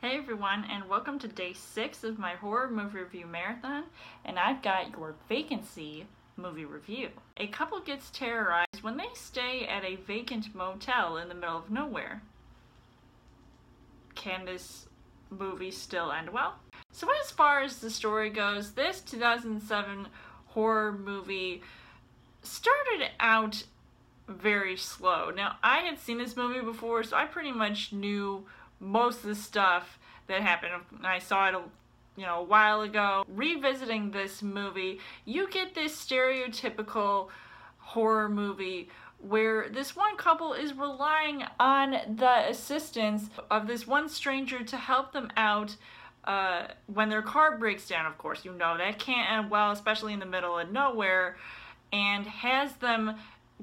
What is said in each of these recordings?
Hey everyone, and welcome to day 6 of my horror movie review marathon, and I've got your Vacancy movie review. A couple gets terrorized when they stay at a vacant motel in the middle of nowhere. Can this movie still end well? So as far as the story goes, this 2007 horror movie started out very slow. Now, I had seen this movie before, so I pretty much knew most of the stuff that happened. I saw it a while ago. Revisiting this movie, you get this stereotypical horror movie where this one couple is relying on the assistance of this one stranger to help them out when their car breaks down. Of course, that can't end well, especially in the middle of nowhere, and has them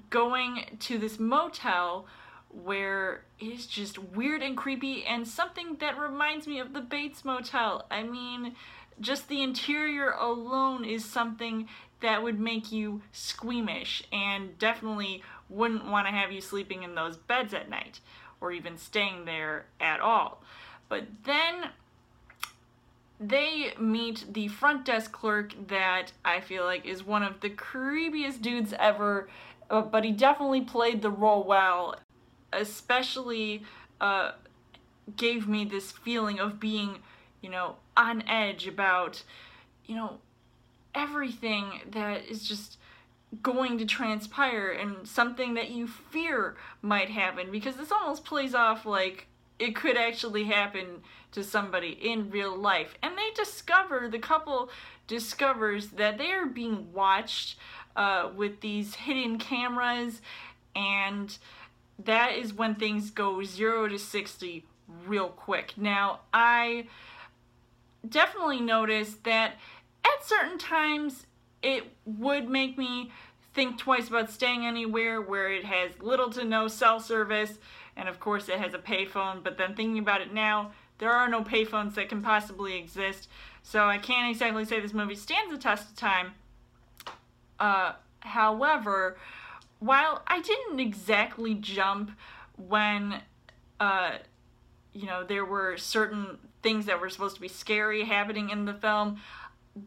going to this motel where it's just weird and creepy, and something that reminds me of the Bates Motel. I mean, just the interior alone is something that would make you squeamish and definitely wouldn't want to have you sleeping in those beds at night or even staying there at all. But then they meet the front desk clerk that I feel like is one of the creepiest dudes ever, but he definitely played the role well. Especially gave me this feeling of being, on edge about, everything that is just going to transpire and something that you fear might happen, because this almost plays off like it could actually happen to somebody in real life. And the couple discovers that they are being watched with these hidden cameras, and that is when things go 0 to 60 real quick. Now, I definitely noticed that at certain times it would make me think twice about staying anywhere where it has little to no cell service, and of course it has a payphone, but then thinking about it now, there are no payphones that can possibly exist, so I can't exactly say this movie stands the test of time. However, while I didn't exactly jump when, there were certain things that were supposed to be scary happening in the film,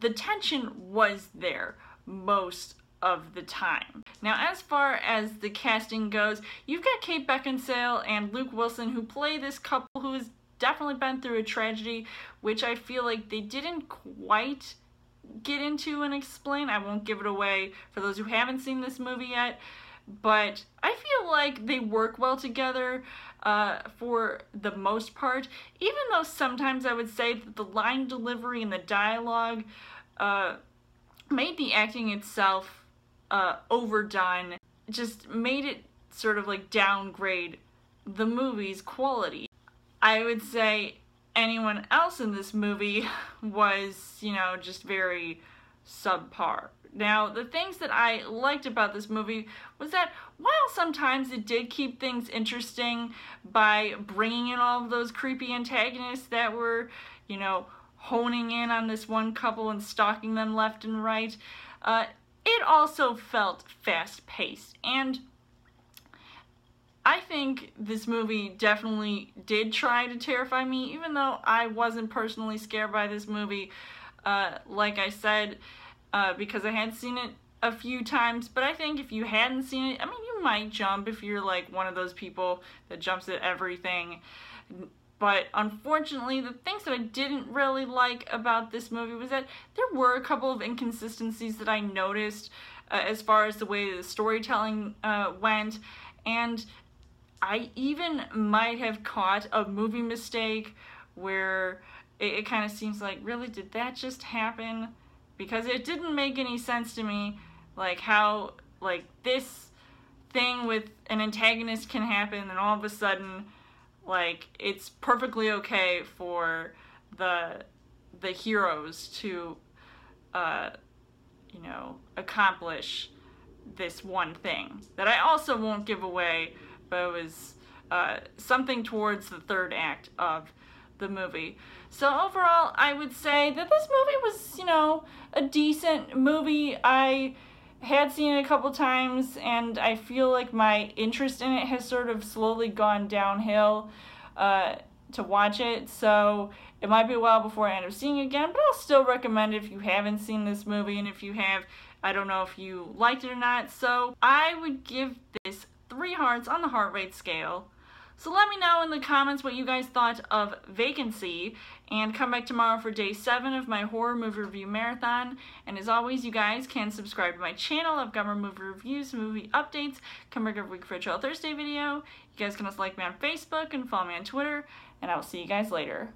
the tension was there most of the time. Now, as far as the casting goes, you've got Kate Beckinsale and Luke Wilson, who play this couple who has definitely been through a tragedy, which I feel like they didn't quite get into and explain. I won't give it away for those who haven't seen this movie yet, but I feel like they work well together for the most part, even though sometimes I would say that the line delivery and the dialogue made the acting itself overdone, just made it sort of like downgrade the movie's quality. I would say anyone else in this movie was, just very subpar. Now, the things that I liked about this movie was that while sometimes it did keep things interesting by bringing in all of those creepy antagonists that were, honing in on this one couple and stalking them left and right, it also felt fast-paced. And I think this movie definitely did try to terrify me, even though I wasn't personally scared by this movie. Like I said, because I had seen it a few times, but I think if you hadn't seen it, you might jump if you're like one of those people that jumps at everything. But unfortunately, the things that I didn't really like about this movie was that there were a couple of inconsistencies that I noticed as far as the way the storytelling went, and I even might have caught a movie mistake where it kind of seems like, really, did that just happen? Because it didn't make any sense to me, like how, this thing with an antagonist can happen, and all of a sudden, it's perfectly okay for the heroes to, accomplish this one thing that I also won't give away, but it was something towards the third act of the movie. So overall, I would say that this movie was, a decent movie. I had seen it a couple times, and I feel like my interest in it has sort of slowly gone downhill. to watch it, so it might be a while before I end up seeing it again, but I'll still recommend it if you haven't seen this movie, and if you have, I don't know if you liked it or not. So I would give this 3 hearts on the heart rate scale. So let me know in the comments what you guys thought of Vacancy, and come back tomorrow for day 7 of my horror movie review marathon. And as always, you guys can subscribe to my channel. I've got more movie reviews, movie updates, come back every week for a Trail Thursday video. You guys can also like me on Facebook and follow me on Twitter, and I will see you guys later.